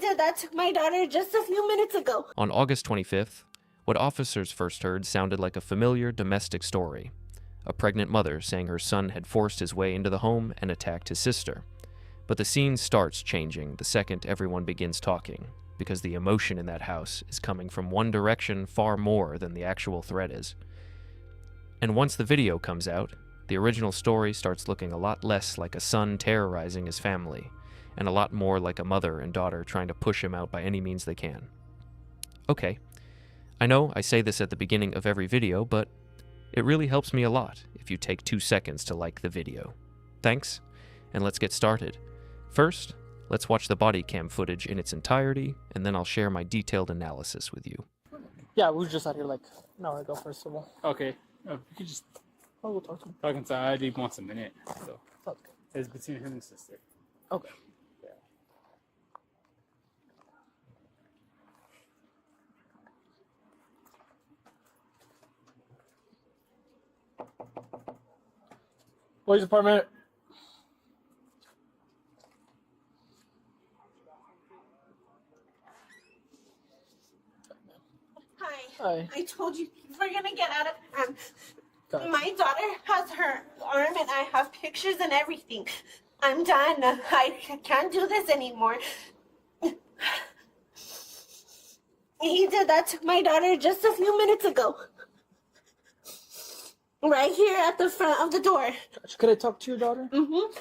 did that to my daughter just a few minutes ago. On August 25th, what officers first heard sounded like a familiar domestic story. A pregnant mother saying her son had forced his way into the home and attacked his sister. But the scene starts changing the second everyone begins talking, because the emotion in that house is coming from one direction far more than the actual threat is. And once the video comes out, the original story starts looking a lot less like a son terrorizing his family, and a lot more like a mother and daughter trying to push him out by any means they can. Okay, I know I say this at the beginning of every video, but it really helps me a lot if you take 2 seconds to like the video. Thanks, and let's get started. First, let's watch the body cam footage in its entirety, and then I'll share my detailed analysis with you. Yeah, we were just out here like an hour ago, first of all. Okay. You could just Oh, we'll talk to him. talk inside. He wants a minute. So Sounds good. it's between him and his sister. Okay. Boys' apartment. Hi. I told you we're gonna get out of hand. Gotcha. My daughter has her arm and I have pictures and everything. I'm done. I can't do this anymore. He did that to my daughter just a few minutes ago. Right here at the front of the door. Gotcha. Could I talk to your daughter? Mm-hmm.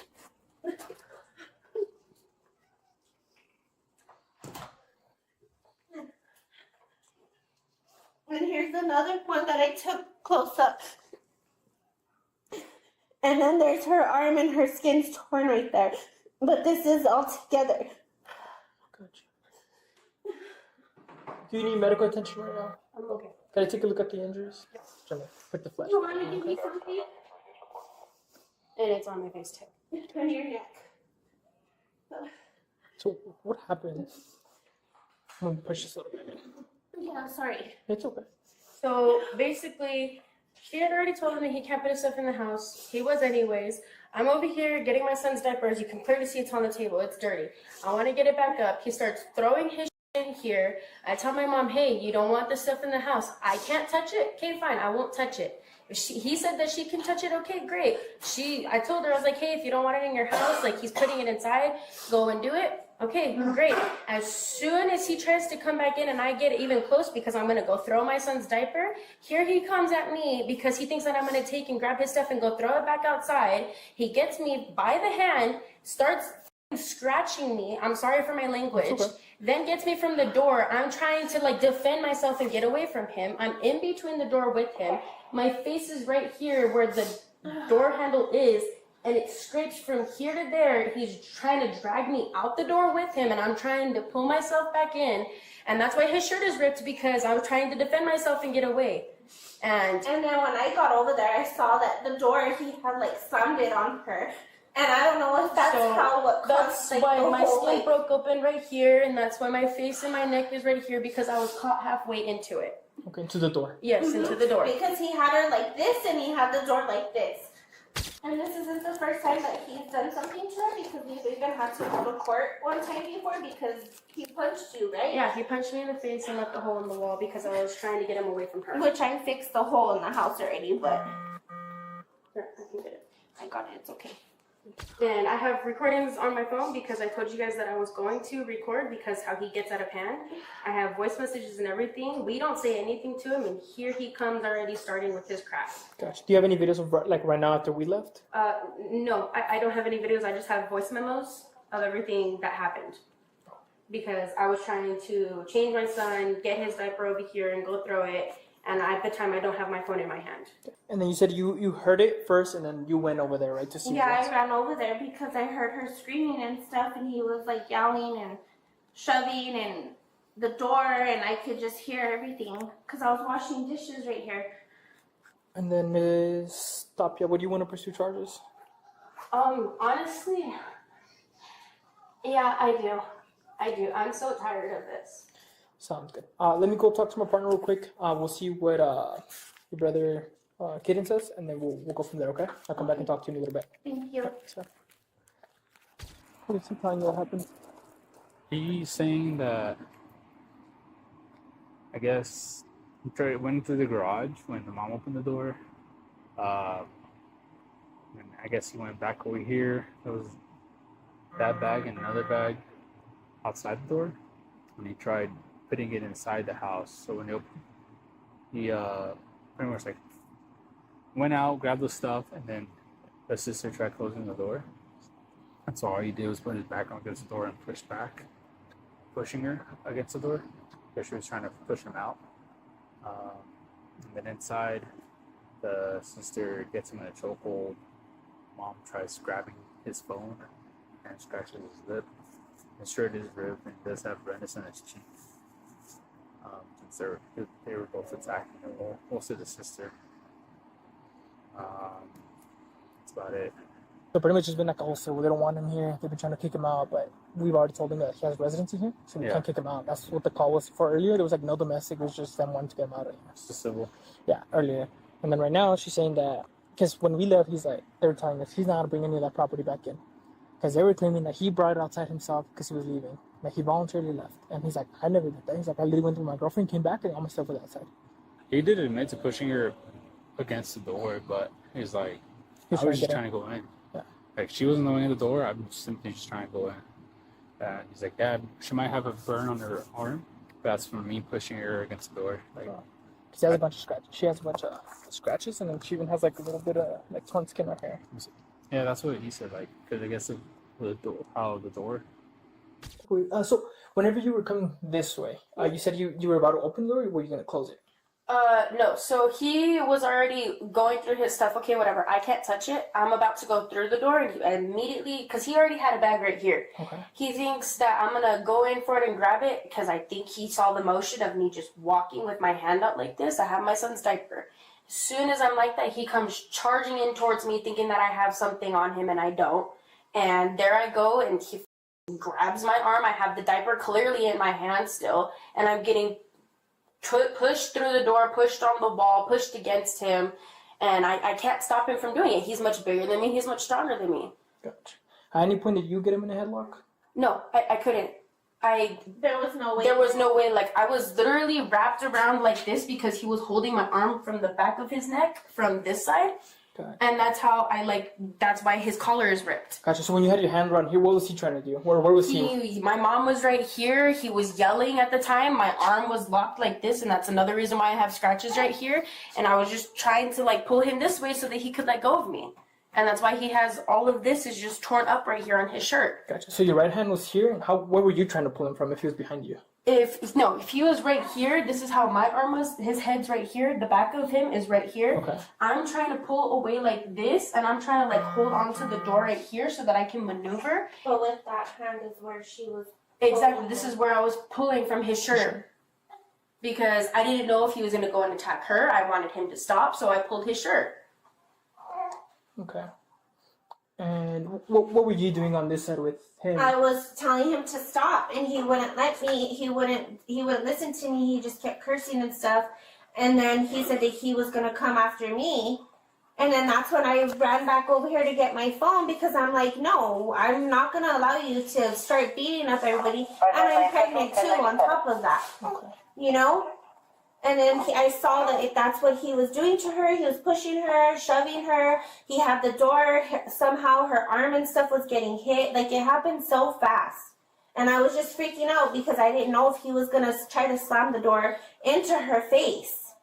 And here's another one that I took close up. And then there's her arm and her skin's torn right there. But this is all together. Gotcha. Do you need medical attention right now? I'm okay. Can I take a look at the injuries? Yes. Try to put the flash. You want to give me something? And it's on my face too. Turn your neck. So what happened? I'm gonna push this a little bit. Yeah, sorry. It's okay. So basically, she had already told him that he can't put his stuff in the house. He was anyways. I'm over here getting my son's diapers. You can clearly see it's on the table. It's dirty. I want to get it back up. He starts throwing his shit in here. I tell my mom, hey, you don't want this stuff in the house. I can't touch it. Okay, fine. I won't touch it. He said that she can touch it. Okay, great. I told her, I was like, hey, if you don't want it in your house, like he's putting it inside, go and do it. Okay, great. As soon as he tries to come back in and I get even close because I'm going to go throw my son's diaper, here he comes at me because he thinks that I'm going to take and grab his stuff and go throw it back outside. He gets me by the hand, starts scratching me. I'm sorry for my language. Okay. Then gets me from the door. I'm trying to like defend myself and get away from him. I'm in between the door with him. My face is right here where the door handle is. And it scrapes from here to there. He's trying to drag me out the door with him, and I'm trying to pull myself back in. And that's why his shirt is ripped, because I was trying to defend myself and get away. And And then when I got over there, I saw that the door, he had like slammed it on her. And I don't know if that's what that's caused like, why the my whole, skin like, broke open right here, and that's why my face and my neck is right here, because I was caught halfway into it. Okay, to the door. Yes, into the door. Because he had her like this and he had the door like this. And this isn't the first time that he's done something to her, because we've even had to go to court one time before because he punched you, right? Yeah, he punched me in the face and left a hole in the wall because I was trying to get him away from her. Which I fixed the hole in the house already, but Here, I can get it. I got it, it's okay. And I have recordings on my phone because I told you guys that I was going to record because how he gets out of hand. I have voice messages and everything. We don't say anything to him, and here he comes already starting with his crap. Gotcha. Do you have any videos of like right now after we left? No, I don't have any videos. I just have voice memos of everything that happened. Because I was trying to change my son, get his diaper over here and go throw it. And at the time, I don't have my phone in my hand. And then you said you heard it first, and then you went over there, right, to see. Yeah, I ran over there because I heard her screaming and stuff, and he was like yelling and shoving and the door, and I could just hear everything because I was washing dishes right here. And then Ms. Tapia, what do you want to pursue charges? Honestly, yeah, I do. I'm so tired of this. Sounds good. Let me go talk to my partner real quick. We'll see what your brother Kaden says, and then we'll go from there, okay? I'll come back and talk to you in a little bit. Thank you. Okay, so. What is he telling you what happened? He's saying that, I guess, he went through the garage when the mom opened the door. And I guess he went back over here. There was that bag and another bag outside the door. And he tried putting it inside the house. So when he pretty much like went out, grabbed the stuff, and then the sister tried closing the door. And so all he did was put his back against the door and push back, pushing her against the door because she was trying to push him out. And then inside, the sister gets him in a chokehold. Mom tries grabbing his phone and scratches his lip. His shirt is ripped and does have redness on his cheek. Since they were both attacking him, mostly the sister. That's about it. So pretty much it's been like a whole civil. They don't want him here. They've been trying to kick him out, but we've already told him that he has residency here, so we can't kick him out. That's what the call was for earlier. There was like no domestic. It was just them wanting to get him out of here. It's just civil. Yeah, earlier. And then right now she's saying that, because when we left, he's like, they were telling us he's not going to bring any of that property back in. Because they were claiming that he brought it outside himself because he was leaving. That he voluntarily left. And he's like, I never did that. He's like, I literally went with my girlfriend, came back, and all my stuff was outside. He did admit to pushing her against the door, but he's like, I was just trying to go in. Yeah. Like, she wasn't going in the door, I'm simply just trying to go in. He's like, yeah, she might have a burn on her arm, but that's from me pushing her against the door. Like, She has a bunch of scratches. She has a bunch of scratches, and then she even has like a little bit of like torn skin right here. yeah, that's what he said, like, because I guess of the door, how the door. So whenever you were coming this way, you said you were about to open the door, or were you going to close it? No. So he was already going through his stuff. Okay, whatever. I can't touch it. I'm about to go through the door, and immediately, because he already had a bag right here. Okay. He thinks that I'm gonna go in for it and grab it because I think he saw the motion of me just walking with my hand out like this. I have my son's diaper. As soon as I'm like that, he comes charging in towards me, thinking that I have something on him, and I don't. And there I go, and he grabs my arm. I have the diaper clearly in my hand still, and I'm getting pushed through the door, pushed on the wall, pushed against him, and I can't stop him from doing it. He's much bigger than me. He's much stronger than me. Gotcha. At any point did you get him in a headlock? No, I couldn't. There was no way. There was no way. Like, I was literally wrapped around like this because he was holding my arm from the back of his neck from this side. Gotcha. And that's how that's why his collar is ripped. Gotcha. So when you had your hand around here, what was he trying to do? Where was he? My mom was right here. He was yelling at the time. My arm was locked like this, and that's another reason why I have scratches right here. And I was just trying to like pull him this way so that he could let go of me. And that's why he has all of this is just torn up right here on his shirt. Gotcha. So your right hand was here. Where were you trying to pull him from if he was behind you? If he was right here, this is how my arm was. His head's right here. The back of him is right here. Okay. I'm trying to pull away like this, and I'm trying to like hold onto the door right here so that I can maneuver. But with that hand is where she was. Exactly. This is where I was pulling from his shirt. Because I didn't know if he was going to go and attack her. I wanted him to stop, so I pulled his shirt. Okay. And what were you doing on this side with him? I was telling him to stop, and he wouldn't let me. He wouldn't listen to me. He just kept cursing and stuff. And then he said that he was gonna come after me. And then that's when I ran back over here to get my phone because I'm like, no, I'm not gonna allow you to start beating up everybody, and I'm pregnant too on top of that. Okay. You know. And then I saw that if that's what he was doing to her, he was pushing her, shoving her. He had the door, somehow her arm and stuff was getting hit. Like, it happened so fast. And I was just freaking out because I didn't know if he was going to try to slam the door into her face.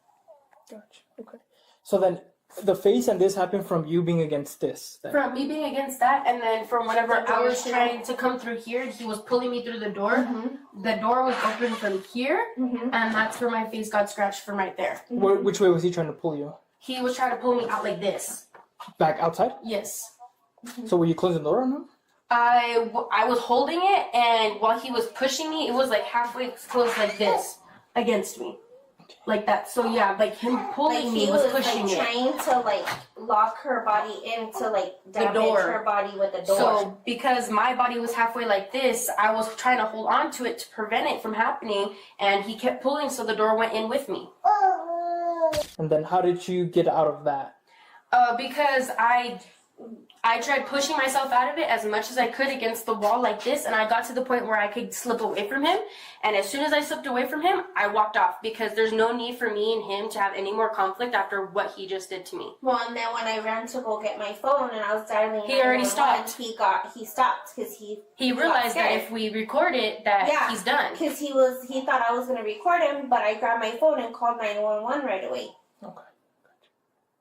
Gotcha. Okay. So then the face and this happened from you being against this. Then. From me being against that, and then from whenever I was trying to come through here, he was pulling me through the door. Mm-hmm. The door was open from here, and that's where my face got scratched from right there. Which way was he trying to pull you? He was trying to pull me out like this. Back outside? Yes. So were you closing the door on him? I was holding it, and while he was pushing me, it was like halfway closed like this against me. Like that. So yeah, like him pulling me was pushing like, it. Trying to like lock her body into like damage the door. her body with the door. So because my body was halfway like this, I was trying to hold on to it to prevent it from happening, and he kept pulling, so the door went in with me. And then how did you get out of that? Because I I tried pushing myself out of it as much as I could against the wall like this, and I got to the point where I could slip away from him. And as soon as I slipped away from him, I walked off because there's no need for me and him to have any more conflict after what he just did to me. Well, and then when I ran to go get my phone and I was dialing, He already 911, stopped. He stopped because he realized that scared. if we record it, that he's done. Because he thought I was going to record him, but I grabbed my phone and called 911 right away. Okay.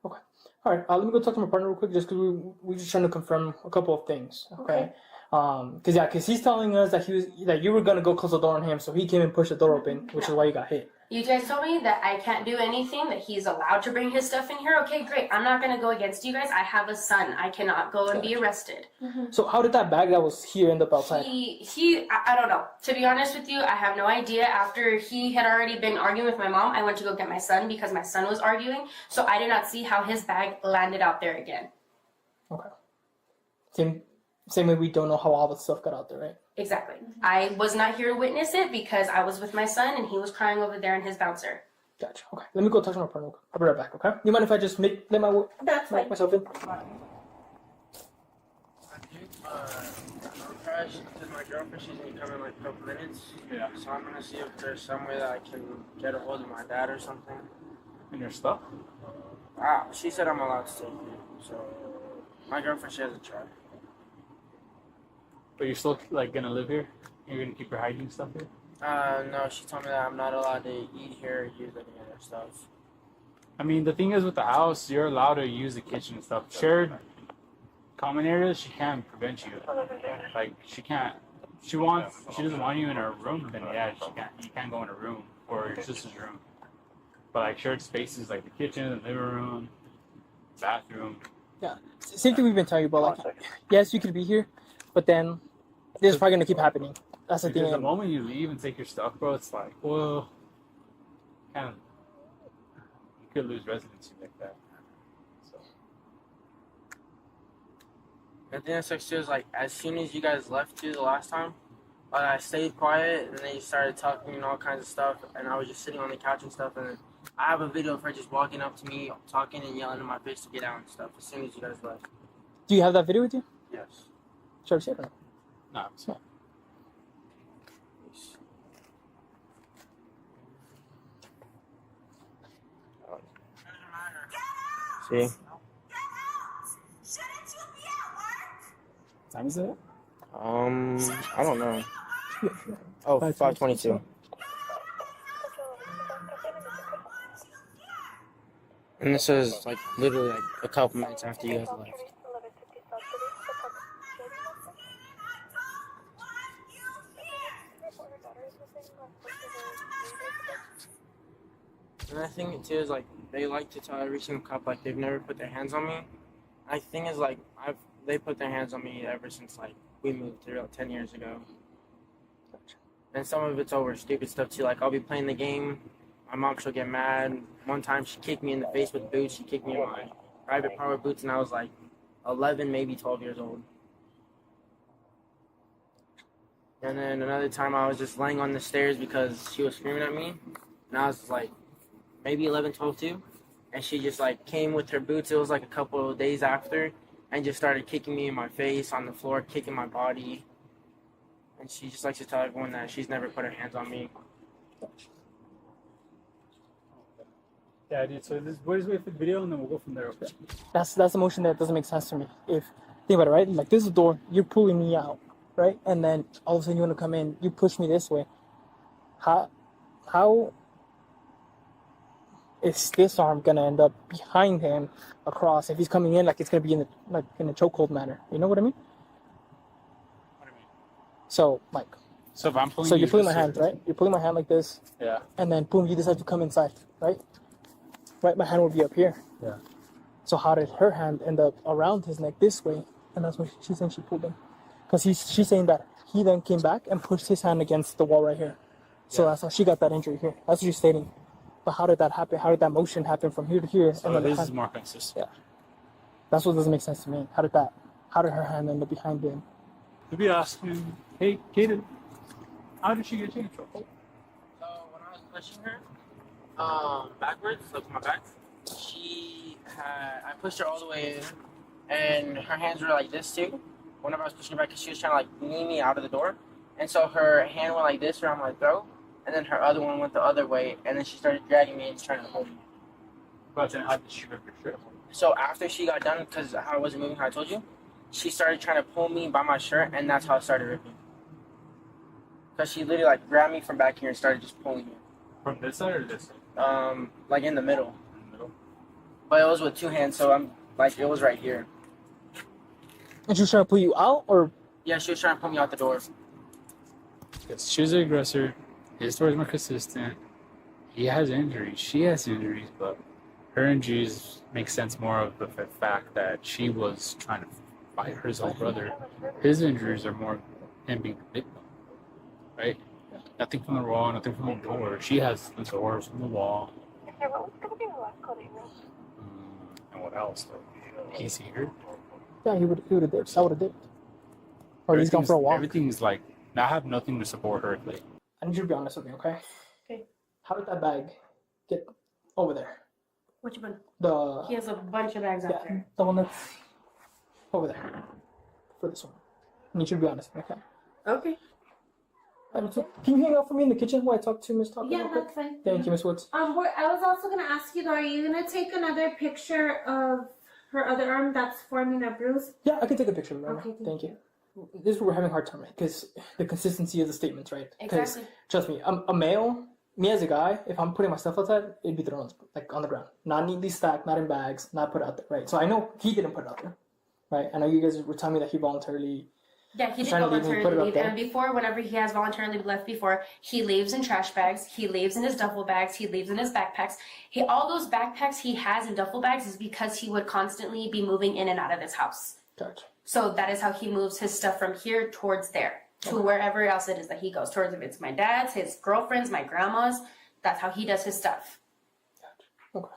Okay. All right. Let me go talk to my partner real quick, just because we just trying to confirm a couple of things. Okay. Because he's telling us that you were gonna go close the door on him, so he came and pushed the door open, which is why you got hit. You guys told me that I can't do anything, that he's allowed to bring his stuff in here. Okay, great. I'm not going to go against you guys. I have a son. I cannot go and be arrested. Mm-hmm. So how did that bag that was here end up outside? I don't know. To be honest with you, I have no idea. After he had already been arguing with my mom, I went to go get my son because my son was arguing. So I did not see how his bag landed out there again. Okay. Same way we don't know how all the stuff got out there, right? Exactly. I was not here to witness it because I was with my son and he was crying over there in his bouncer. Gotcha. Okay. Let me go talk to my partner. I'll be right back, okay? You mind if I just let That's fine. myself in? Crash because my girlfriend, she's gonna come in like a couple minutes. Yeah. So I'm gonna see if there's some way that I can get a hold of my dad or something. And your stuff? She said I'm allowed to stay here. So my girlfriend, she hasn't tried. But you're still like gonna live here? You're gonna keep your hygiene stuff here? No, she told me that I'm not allowed to eat here or use any of their stuff. I mean, the thing is with the house, you're allowed to use the kitchen and stuff. Shared common areas, she can't prevent you. Like she can't. She doesn't want you in her room. Then yeah, she can't. You can't go in her room or your sister's room. But like shared spaces, like the kitchen, the living room, bathroom. Yeah. Same thing we've been telling you about. Like, yes, you could be here, but then this is probably gonna keep happening. That's the thing. Because the moment you leave and take your stuff, bro, it's like, well, kind of, you could lose residency like that. So. The thing that sucks too is like as soon as you guys left too the last time, I stayed quiet and they started talking and all kinds of stuff, and I was just sitting on the couch and stuff, and I have a video of her just walking up to me, talking and yelling in my face to get out and stuff as soon as you guys left. Do you have that video with you? Yes. Should I see it? No, it's not. See? What time is it? I don't know. Oh, 5:22. And this is like literally like a couple minutes after you guys left. And I think too is like they like to tell every single cop like they've never put their hands on me. I think is like they put their hands on me ever since like we moved here like 10 years ago. And some of it's over stupid stuff too. Like I'll be playing the game, my mom she'll get mad. One time she kicked me in the face with boots. She kicked me in my private power boots, and I was like 11, maybe 12 years old. And then another time I was just laying on the stairs because she was screaming at me, and I was like maybe 11, 12 too. And she just like came with her boots. It was like a couple of days after, and just started kicking me in my face on the floor, kicking my body. And she just likes to tell everyone that she's never put her hands on me. Yeah, dude. So we'll just wait for the video and then we'll go from there. Okay. That's the motion that doesn't make sense to me. If think about it, right? Like this is the door, you're pulling me out, right? And then all of a sudden you want to come in, you push me this way. How is this arm gonna end up behind him across if he's coming in like it's gonna be in a chokehold manner? You know what I mean? What do you mean? So like. So if I'm pulling, So you're pulling my hand, right? You're pulling my hand like this. Yeah. And then boom, you decide to come inside, right? Right, my hand will be up here. Yeah. So how did her hand end up around his neck this way? And that's what she's saying she pulled him. Because she's saying that he then came back and pushed his hand against the wall right here. So that's how she got that injury here. That's what she's stating. But how did that happen? How did that motion happen from here to here? So and then this is more consistent. Yeah. That's what doesn't make sense to me. How did her hand end up behind him? Maybe ask him, hey, Kaden, how did she get you in trouble? So when I was pushing her, backwards, like my back, I pushed her all the way in, and her hands were like this too. Whenever I was pushing her back, 'cause she was trying to like lean me out of the door, and so her hand went like this around my throat, and then her other one went the other way, and then she started dragging me and trying to hold me. But then how did she rip your shirt? So after she got done, because how I wasn't moving, how I told you, she started trying to pull me by my shirt, and that's how it started ripping. Because she literally like grabbed me from back here and started just pulling me. From this side or this side? Like in the middle. In the middle. But it was with two hands, so I'm like, it was right here. And she was trying to pull you out, or Yeah, she was trying to pull me out the door. Because she was the aggressor. His story is more consistent. He has injuries. She has injuries, but her injuries make sense more of the fact that she was trying to fight her own brother. His injuries are more him being the victim, right? Nothing from the wall, nothing from the door. She has the doors from the wall. And what else? He's here. yeah, he would have dipped. I would have dipped. Or he's gone for a walk. Everything's like, I have nothing to support her. Like, I need you to be honest with me, okay? Okay. How did that bag get over there? Which one? The He has a bunch of bags out there. the one that's over there. For this one. I need you to be honest with me, okay? Okay. Can you hang out for me in the kitchen while I talk to Miss Tucker? Yeah, real quick? that's fine. Thank you, Miss Woods. I was also gonna ask you though, are you gonna take another picture of her other arm that's forming a bruise? Yeah, I can take a picture of it right Okay, now. thank Thank you. This is where we're having a hard time, right? Because the consistency of the statements, right? 'Cause Exactly. trust me, a male, me as a guy, if I'm putting my stuff outside, it'd be thrown on the ground, not neatly stacked, not in bags, not put out there, right? So I know he didn't put it out there, right? I know you guys were telling me that he voluntarily. Yeah, he did Trying to leave and put it voluntarily up leave. there. And before, whenever he has voluntarily left before, he leaves in trash bags, he leaves in his duffel bags, he leaves in his backpacks. All those backpacks he has in duffel bags is because he would constantly be moving in and out of his house. Gotcha. So that is how he moves his stuff from here towards there to wherever else it is that he goes. Towards if it's my dad's, his girlfriend's, my grandma's. That's how he does his stuff. Okay.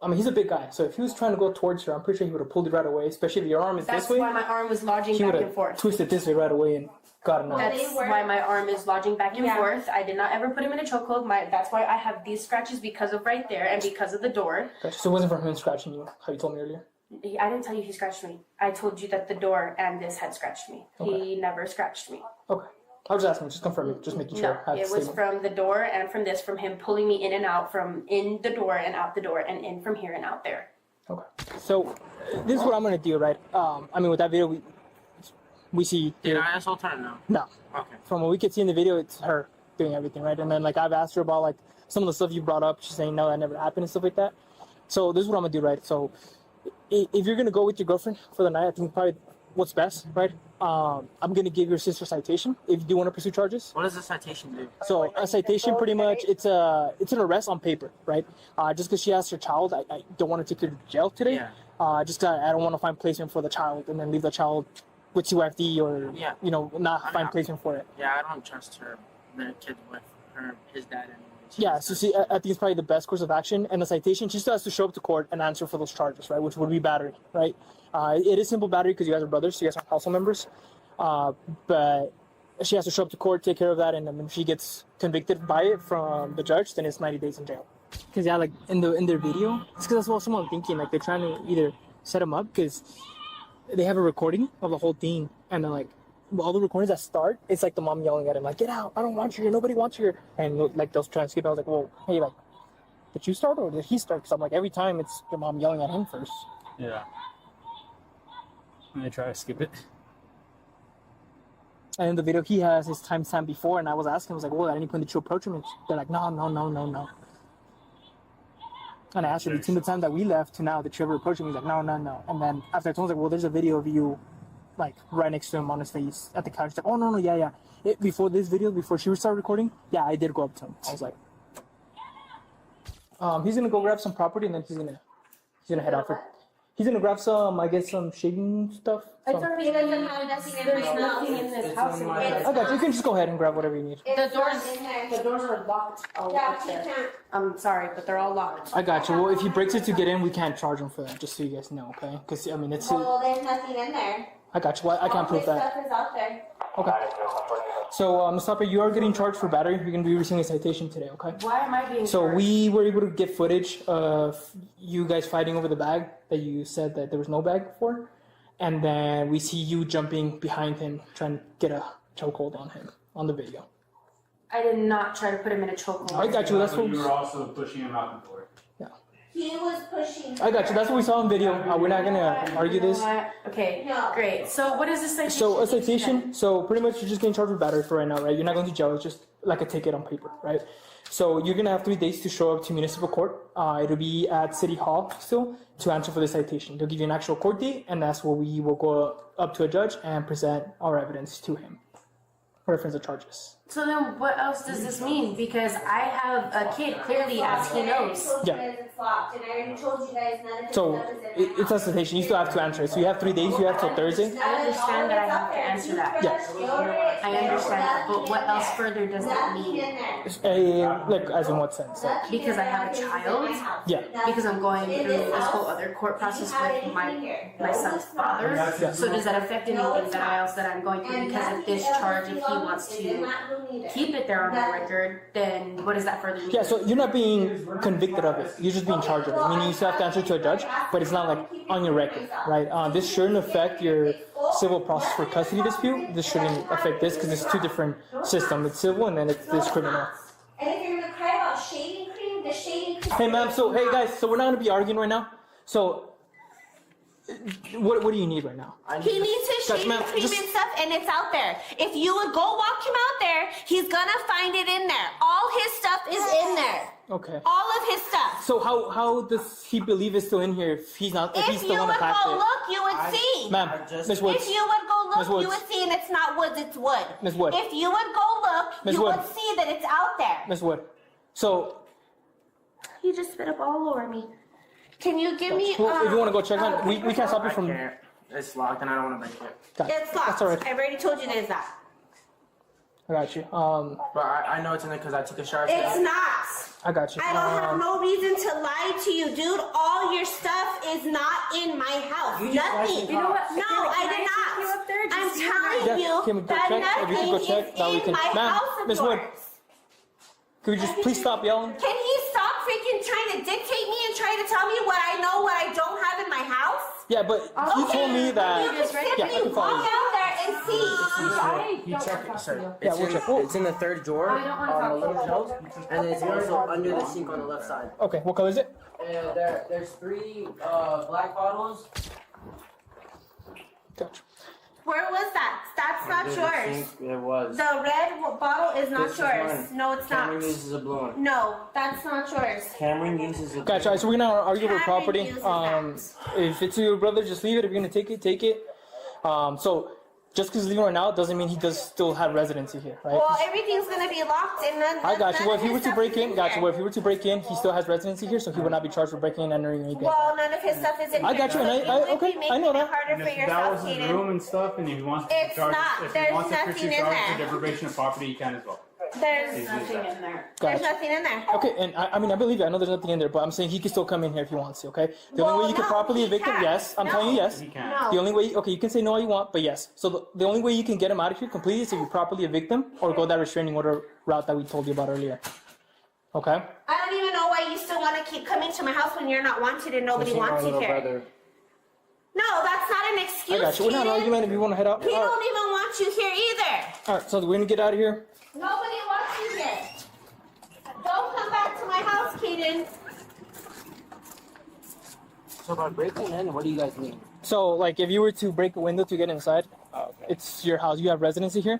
I mean, he's a big guy, so if he was trying to go towards her, I'm pretty sure he would have pulled it right away. Especially if your arm is That's this way, why my arm was lodging he back would and have forth. twisted this way right away and got it out. That's why my arm is lodging back and Yeah. forth. I did not ever put him in a chokehold. That's why I have these scratches because of right there and because of the door. Gotcha. So it wasn't from him scratching you, how you told me earlier. I didn't tell you he scratched me. I told you that the door and this had scratched me. He never scratched me. Okay. I was just asking, just confirming, just making sure. No, I had it the was statement. from the door and from this, from him pulling me in and out, from in the door and out the door and in from here and out there. Okay. So this is what I'm gonna do, right? I mean, with that video, we see. Did I assault her? No. No. Okay. From what we could see in the video, it's her doing everything, right? And then like I've asked her about like some of the stuff you brought up. She's saying no, that never happened and stuff like that. So this is what I'm gonna do, right? So if you're gonna go with your girlfriend for the night, I think probably what's best, right? I'm gonna give your sister a citation if you do want to pursue charges. What does the citation do? So a citation, pretty much, it's an arrest on paper, right? Just because she has her child, I don't want to take her to jail today. Yeah. Just 'cause I don't want to find placement for the child and then leave the child with CYFD or Yeah. not find placement for it. Yeah, I don't trust her, the kid with his dad anyways. Yeah, so see, I think it's probably the best course of action. And the citation, she still has to show up to court and answer for those charges, right? Which would be battery, right? It is simple battery because you guys are brothers, so you guys are household members. But she has to show up to court, take care of that, and then if she gets convicted by it from the judge, then it's 90 days in jail. Because yeah, like in their video, it's because that's what someone thinking. Like they're trying to either set them up because they have a recording of the whole thing, and then like all the recordings that start, it's like the mom yelling at him, like, "Get out! I don't want you here. Nobody wants you here." And like those trying to skip. I was like, "Well, hey, like, did you start or did he start?" Because I'm like, every time it's the mom yelling at him first. yeah. And they try to skip it. And in the video, he has his timestamp before, and I was asking, I was like, "Well, at any point did you approach him?" And they're like, "No." And I asked her between the time that we left to now that you ever approached him. He's like, no. And then after I told him, I was like, "Well, there's a video of you, like right next to him on his face at the couch." He's like, "Oh no, yeah." Before this video, before she started recording, yeah, I did go up to him. I was like, he's gonna go grab some property, and then he's gonna head out for. He's gonna grab some, I guess, some shaving stuff. It's some- already There's nothing in this house. I got you. You can just go ahead and grab whatever you need. The doors, in there. the doors are locked all Yeah, up he there. can't. I'm sorry, but they're all locked. I got you. Well, if he breaks it to get in, we can't charge him for that. Just so you guys know, okay? Because I mean, it's. Well, there's nothing in there. I got you. Well, I can't prove All that. his stuff is out there. Okay. So, Ms. Hopper, you are getting charged for battery. You're going to be receiving a citation today, okay? Why am I being So charged? we were able to get footage of you guys fighting over the bag that you said that there was no bag for. And then we see you jumping behind him, trying to get a chokehold on him on the video. I did not try to put him in a chokehold. I got you. That's what You were also pushing him out the door. He was pushing. I got you. That's what we saw in video. We're not going to argue this. Okay, No. great. So what is this citation? So a citation, so pretty much you're just getting charged with battery for right now, right? You're not going to jail. It's just like a ticket on paper, right? So you're going to have 3 days to show up to municipal court. It'll be at City Hall still to answer for the citation. They'll give you an actual court date, and that's where we will go up to a judge and present our evidence to him. Reference the charges. So then what else does this mean? Because I have a kid, clearly, as he knows. Yeah. It's locked, and I already told you guys none of his So stuff is in it's a citation. You still have to answer it. So you have 3 days. You have till Thursday. I understand that I have to answer that. Yes. I understand that, but what else further does that mean? Like, as in what sense? Like, Because I have a child? yeah. Because I'm going through this whole other court process with my son's father. So does that affect anything that I'm going through because of this charge? If he wants to keep it there on the record, then what does that further mean? Yeah, so you're not being convicted of it. You're just being charged of it. Meaning you still have to answer to a judge, but it's not like on your record, right? This shouldn't affect your civil process for custody dispute. This shouldn't affect this because it's 2 different systems. It's civil and then it's this criminal. And if you're gonna cry about shaving cream, the shaving cream. Hey, ma'am. So, hey, guys. So we're not gonna be arguing right now. So, what do you need right now? He needs his Guys, shaving ma'am, cream just- and stuff, and it's out there. If you would go walk him out there, he's gonna find it in there. All his stuff is in there. Okay. All of his stuff. So how does he believe it's still in here if he's not? If he's If still you on the would package? go look, you would see. Ma'am, Miss Woods. If you would go Miss look, Woods. you would see, and it's not woods, it's wood. Miss Wood. If you would go look, Miss you Wood. would see that it's out there. Miss Wood. So, He just spit up all over me. Can you give me? if you want to go check on, we can't stop you I from. can't. It's locked and I don't want to break it. It's locked. That's all right. I've already told you there's that. I got you. But I know it's in there because I took a shower. It's today. not. I got you. I don't have no reason to lie to you, dude. All your stuff is not in my house. You just Nothing. lied to You know what? No, I did not. you up there? I'm Just see telling Yeah, you can we go that check? If you can nothing go check, is now we in can. my Ma'am, house of Miss Wood. yours. Can we just please stop yelling? Can he stop freaking trying to dictate me and try to tell me what I know, what I don't have in my house? Yeah, but you told me You that. can Yeah, I simply can follow walk you. out there and see. You check it, sir. Yeah, It's we'll in, check. it's in the 3rd drawer I don't wanna on the talk little about shelf, and it's also under the sink on the left side. Okay, what color is it? And there's 3 black bottles. Gotcha. Where was that? That's not Under the yours. sink, It was. The red bottle is not This is yours. mine. No, it's not. Cameron uses a blue one. No, that's not yours. Cameron uses a blue Gotcha. So we're gonna argue over Cameron property. uses If it's your brother, just leave it. If you're gonna take it, take it. So just because he's leaving right now doesn't mean he does still have residency here, right? Well, everything's gonna be locked and then. I got you. Well, if he were to break in, gotcha. gotcha. Well, if he were to break in, he still has residency here, so he would not be charged for breaking and entering anything. Well, none of his stuff is in I here, got you, and so I- you would okay, be I know making it that. harder And for if that yourself, was his Kaden. room and stuff, and if he wants to It's charge, not. if There's he wants to nothing pursue in charges there. for deprivation of property, he can as well. There's nothing in there. there's Gotcha. nothing in there. Okay, and I mean, I believe you. I know there's nothing in there, but I'm saying he can still come in here if he wants to, okay? The only way you can no, properly he evict him, can't. yes. I'm No. telling you yes. He can. No. The only way, okay, you can say no all you want, but yes. So the only way you can get him out of here completely is if you properly evict him or go that restraining order route that we told you about earlier. Okay? I don't even know why you still want to keep coming to my house when you're not wanted and nobody wants you here. No, that's not an I excuse. got you. We're not Kaden. arguing if you want to head out. We All right. don't even want you here either. All right, so we're gonna get out of here. Nobody wants you here. Don't come back to my house, Kaden. So by breaking in, what do you guys mean? So, like, if you were to break a window to get inside, Oh, okay. it's your house. You have residency here.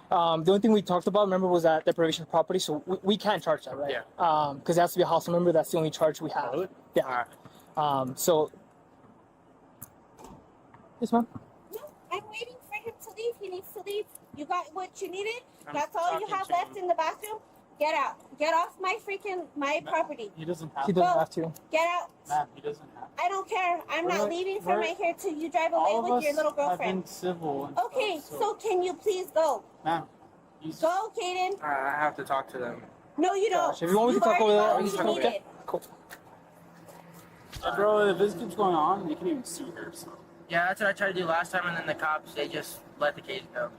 The only thing we talked about, remember, was that deprivation of property. So we can't charge that, right? Yeah. Because it has to be a house member. That's the only charge we have. Really? Yeah. Alright. So. Yes, ma'am. No, I'm waiting for him to leave. He needs to leave. You got what you needed? I'm That's all you talking have to left him. in the bathroom? Get out. Get off my property. He doesn't have He to. doesn't Well- have to. Get out. Ma'am, he doesn't have to. I don't care. I'm not We're- leaving from we're- right here till you drive away All of with us your little have been girlfriend. civil. And Okay, stuff, so can you please go? ma'am, he's Go, Kaden. I have to talk to them. No, you don't. Gosh, if you want, we You've can talk over already that. got We what can you talk. needed. Cool. bro. If this keeps going on, you can even sue her. So Yeah, that's what I tried to do last time, and then the cops, they just let the case go.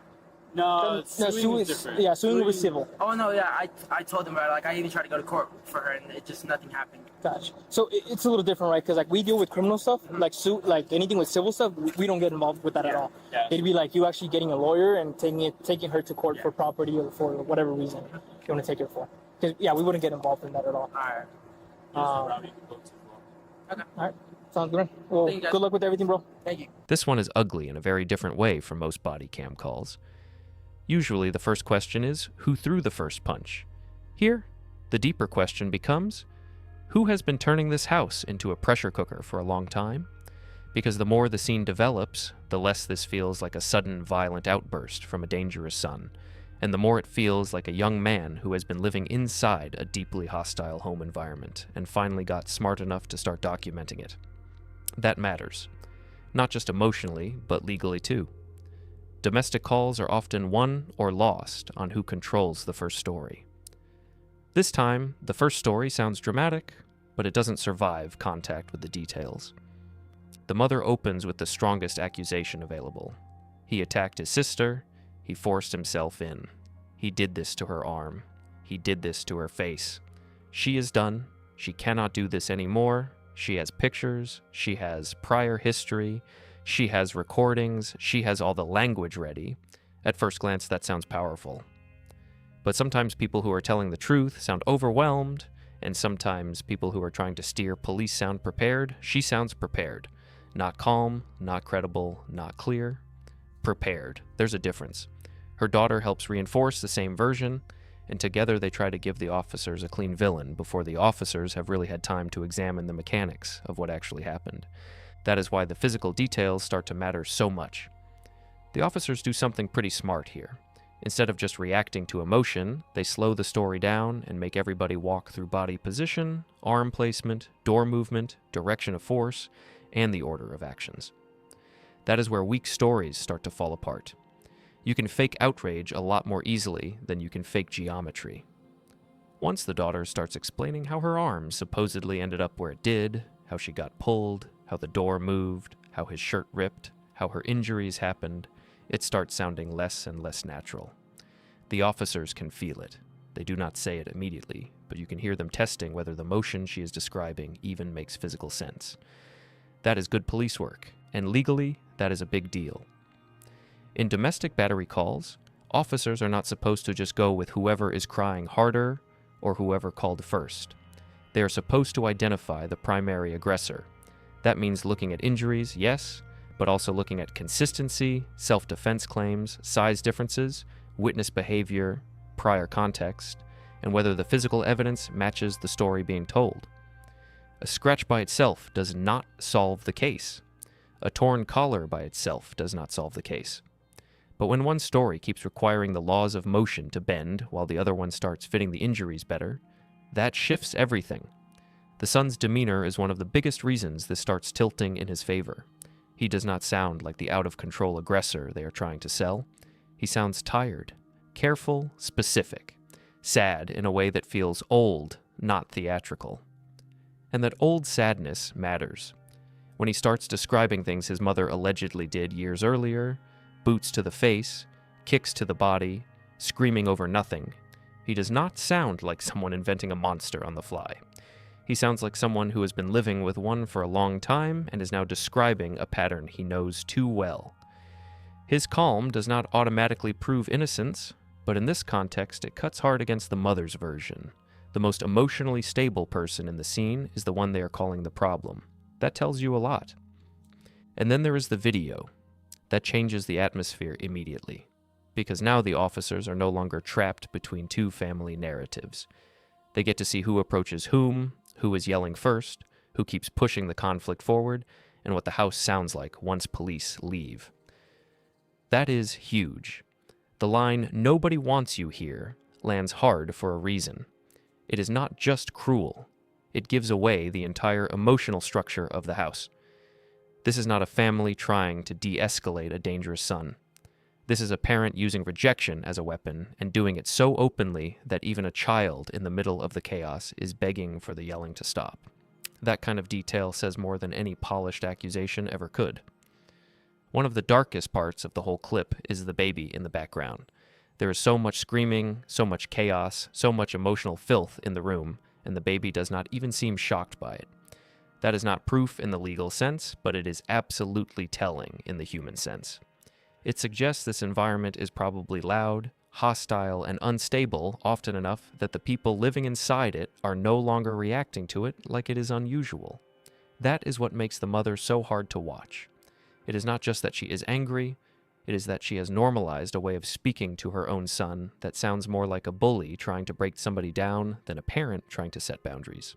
No, suing is different. Yeah, suing was civil. Oh, no, yeah, I told them, like, I even tried to go to court for her, and it just, nothing happened. Gotcha. So it's a little different, right? Because like we deal with criminal stuff, like anything with civil stuff, we don't get involved with that at all. Yeah. It'd be like you actually getting a lawyer and taking her to court for property or for whatever reason you want to take her for. Because we wouldn't get involved in that at all. All right. All right. Sounds good. Well, Thank you, guys. good luck with everything, bro. Thank you. This one is ugly in a very different way from most body cam calls. Usually the first question is, who threw the first punch? Here, the deeper question becomes, who has been turning this house into a pressure cooker for a long time? Because the more the scene develops, the less this feels like a sudden violent outburst from a dangerous son, and the more it feels like a young man who has been living inside a deeply hostile home environment and finally got smart enough to start documenting it. That matters. Not just emotionally, but legally too. Domestic calls are often won or lost on who controls the first story. This time, the first story sounds dramatic, but it doesn't survive contact with the details. The mother opens with the strongest accusation available. He attacked his sister. He forced himself in. He did this to her arm. He did this to her face. She is done. She cannot do this anymore. She has pictures. She has prior history. She has recordings. She has all the language ready. At first glance, that sounds powerful. But sometimes people who are telling the truth sound overwhelmed, and sometimes people who are trying to steer police sound prepared. She sounds prepared. Not calm, not credible, not clear. Prepared. There's a difference. Her daughter helps reinforce the same version, and together they try to give the officers a clean villain before the officers have really had time to examine the mechanics of what actually happened. That is why the physical details start to matter so much. The officers do something pretty smart here. Instead of just reacting to emotion, they slow the story down and make everybody walk through body position, arm placement, door movement, direction of force, and the order of actions. That is where weak stories start to fall apart. You can fake outrage a lot more easily than you can fake geometry. Once the daughter starts explaining how her arm supposedly ended up where it did, how she got pulled, how the door moved, how his shirt ripped, how her injuries happened, it starts sounding less and less natural. The officers can feel it. They do not say it immediately, but you can hear them testing whether the motion she is describing even makes physical sense. That is good police work, and legally, that is a big deal. In domestic battery calls, officers are not supposed to just go with whoever is crying harder or whoever called first. They are supposed to identify the primary aggressor. That means looking at injuries, yes, but also looking at consistency, self-defense claims, size differences, witness behavior, prior context, and whether the physical evidence matches the story being told. A scratch by itself does not solve the case. A torn collar by itself does not solve the case. But when one story keeps requiring the laws of motion to bend while the other one starts fitting the injuries better, that shifts everything. The son's demeanor is one of the biggest reasons this starts tilting in his favor. He does not sound like the out-of-control aggressor they are trying to sell. He sounds tired, careful, specific, sad in a way that feels old, not theatrical. And that old sadness matters. When he starts describing things his mother allegedly did years earlier, boots to the face, kicks to the body, screaming over nothing, he does not sound like someone inventing a monster on the fly. He sounds like someone who has been living with one for a long time and is now describing a pattern he knows too well. His calm does not automatically prove innocence, but in this context it cuts hard against the mother's version. The most emotionally stable person in the scene is the one they are calling the problem. That tells you a lot. And then there is the video. That changes the atmosphere immediately, because now the officers are no longer trapped between two family narratives. They get to see who approaches whom, who is yelling first, who keeps pushing the conflict forward, and what the house sounds like once police leave. That is huge. The line, "Nobody wants you here," lands hard for a reason. It is not just cruel. It gives away the entire emotional structure of the house. This is not a family trying to de-escalate a dangerous son. This is a parent using rejection as a weapon and doing it so openly that even a child in the middle of the chaos is begging for the yelling to stop. That kind of detail says more than any polished accusation ever could. One of the darkest parts of the whole clip is the baby in the background. There is so much screaming, so much chaos, so much emotional filth in the room, and the baby does not even seem shocked by it. That is not proof in the legal sense, but it is absolutely telling in the human sense. It suggests this environment is probably loud, hostile, and unstable often enough that the people living inside it are no longer reacting to it like it is unusual. That is what makes the mother so hard to watch. It is not just that she is angry, it is that she has normalized a way of speaking to her own son that sounds more like a bully trying to break somebody down than a parent trying to set boundaries.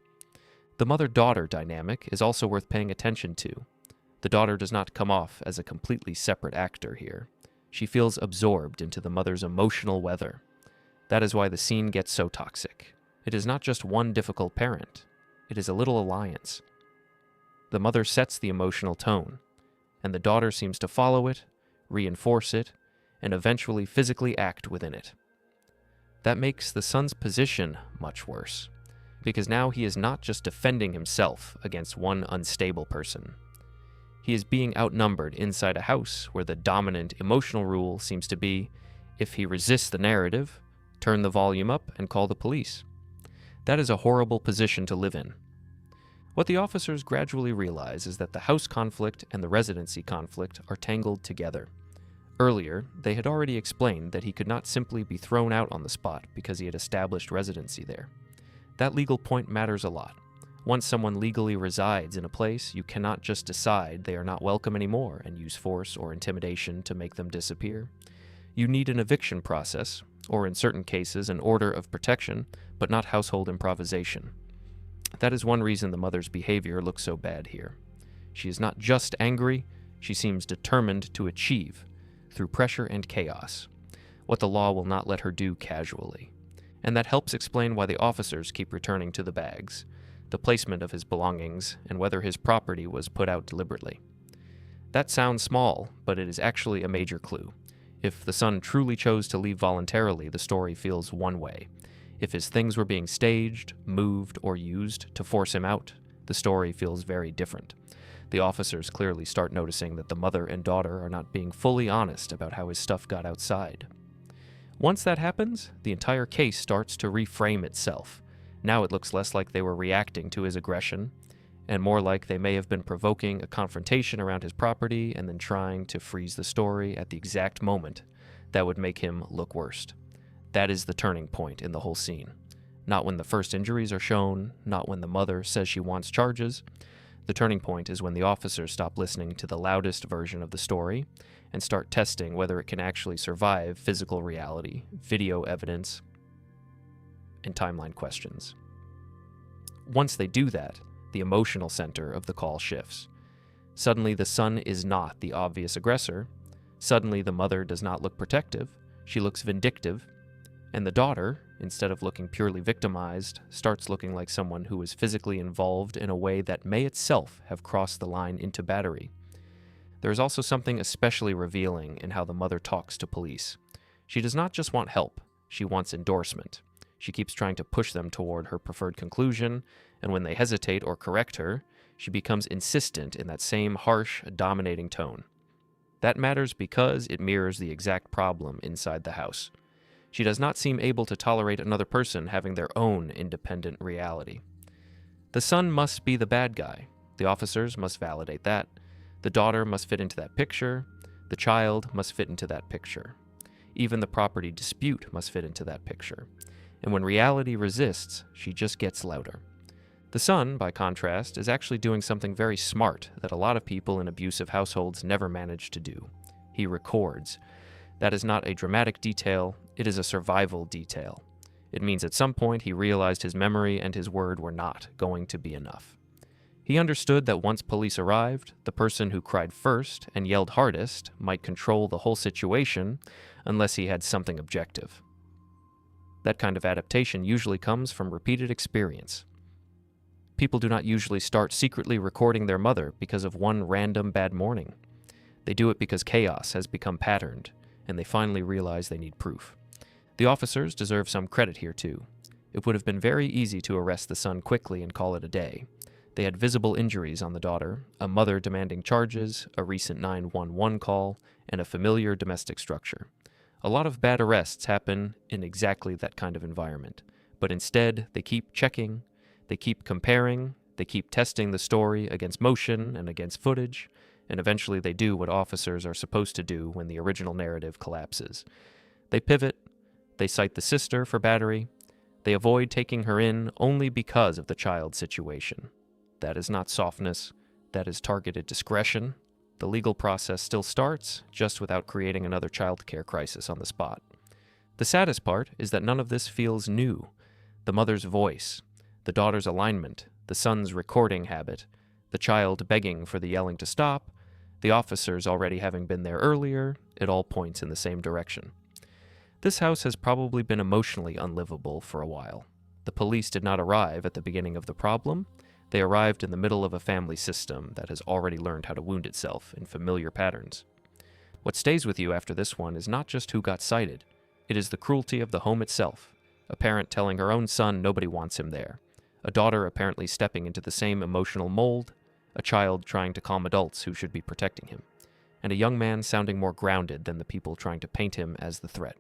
The mother-daughter dynamic is also worth paying attention to. The daughter does not come off as a completely separate actor here. She feels absorbed into the mother's emotional weather. That is why the scene gets so toxic. It is not just one difficult parent. It is a little alliance. The mother sets the emotional tone, and the daughter seems to follow it, reinforce it, and eventually physically act within it. That makes the son's position much worse, because now he is not just defending himself against one unstable person. He is being outnumbered inside a house where the dominant emotional rule seems to be, if he resists the narrative, turn the volume up and call the police. That is a horrible position to live in. What the officers gradually realize is that the house conflict and the residency conflict are tangled together. Earlier, they had already explained that he could not simply be thrown out on the spot because he had established residency there. That legal point matters a lot. Once someone legally resides in a place, you cannot just decide they are not welcome anymore and use force or intimidation to make them disappear. You need an eviction process, or in certain cases an order of protection, but not household improvisation. That is one reason the mother's behavior looks so bad here. She is not just angry, she seems determined to achieve, through pressure and chaos, what the law will not let her do casually. And that helps explain why the officers keep returning to the bags, the placement of his belongings, and whether his property was put out deliberately. That sounds small, but it is actually a major clue. If the son truly chose to leave voluntarily, the story feels one way. If his things were being staged, moved, or used to force him out, the story feels very different. The officers clearly start noticing that the mother and daughter are not being fully honest about how his stuff got outside. Once that happens, the entire case starts to reframe itself. Now it looks less like they were reacting to his aggression, and more like they may have been provoking a confrontation around his property and then trying to freeze the story at the exact moment that would make him look worst. That is the turning point in the whole scene. Not when the first injuries are shown, not when the mother says she wants charges. The turning point is when the officers stop listening to the loudest version of the story and start testing whether it can actually survive physical reality, video evidence, and timeline questions. Once they do that, the emotional center of the call shifts. Suddenly the son is not the obvious aggressor. Suddenly the mother does not look protective. She looks vindictive. And the daughter, instead of looking purely victimized, starts looking like someone who is physically involved in a way that may itself have crossed the line into battery. There is also something especially revealing in how the mother talks to police. She does not just want help, she wants endorsement. She keeps trying to push them toward her preferred conclusion, and when they hesitate or correct her, she becomes insistent in that same harsh, dominating tone. That matters because it mirrors the exact problem inside the house. She does not seem able to tolerate another person having their own independent reality. The son must be the bad guy. The officers must validate that. The daughter must fit into that picture. The child must fit into that picture. Even the property dispute must fit into that picture. And when reality resists, she just gets louder. The son, by contrast, is actually doing something very smart that a lot of people in abusive households never manage to do. He records. That is not a dramatic detail, it is a survival detail. It means at some point he realized his memory and his word were not going to be enough. He understood that once police arrived, the person who cried first and yelled hardest might control the whole situation unless he had something objective. That kind of adaptation usually comes from repeated experience. People do not usually start secretly recording their mother because of one random bad morning. They do it because chaos has become patterned, and they finally realize they need proof. The officers deserve some credit here too. It would have been very easy to arrest the son quickly and call it a day. They had visible injuries on the daughter, a mother demanding charges, a recent 911 call, and a familiar domestic structure. A lot of bad arrests happen in exactly that kind of environment, but instead they keep checking, they keep comparing, they keep testing the story against motion and against footage, and eventually they do what officers are supposed to do when the original narrative collapses. They pivot, they cite the sister for battery, they avoid taking her in only because of the child's situation. That is not softness, that is targeted discretion. The legal process still starts, just without creating another child care crisis on the spot. The saddest part is that none of this feels new. The mother's voice, the daughter's alignment, the son's recording habit, the child begging for the yelling to stop, the officers already having been there earlier, it all points in the same direction. This house has probably been emotionally unlivable for a while. The police did not arrive at the beginning of the problem. They arrived in the middle of a family system that has already learned how to wound itself in familiar patterns. What stays with you after this one is not just who got cited. It is the cruelty of the home itself. A parent telling her own son nobody wants him there. A daughter apparently stepping into the same emotional mold. A child trying to calm adults who should be protecting him. And a young man sounding more grounded than the people trying to paint him as the threat.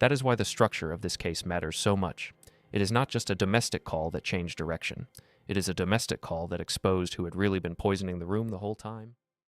That is why the structure of this case matters so much. It is not just a domestic call that changed direction. It is a domestic call that exposed who had really been poisoning the room the whole time.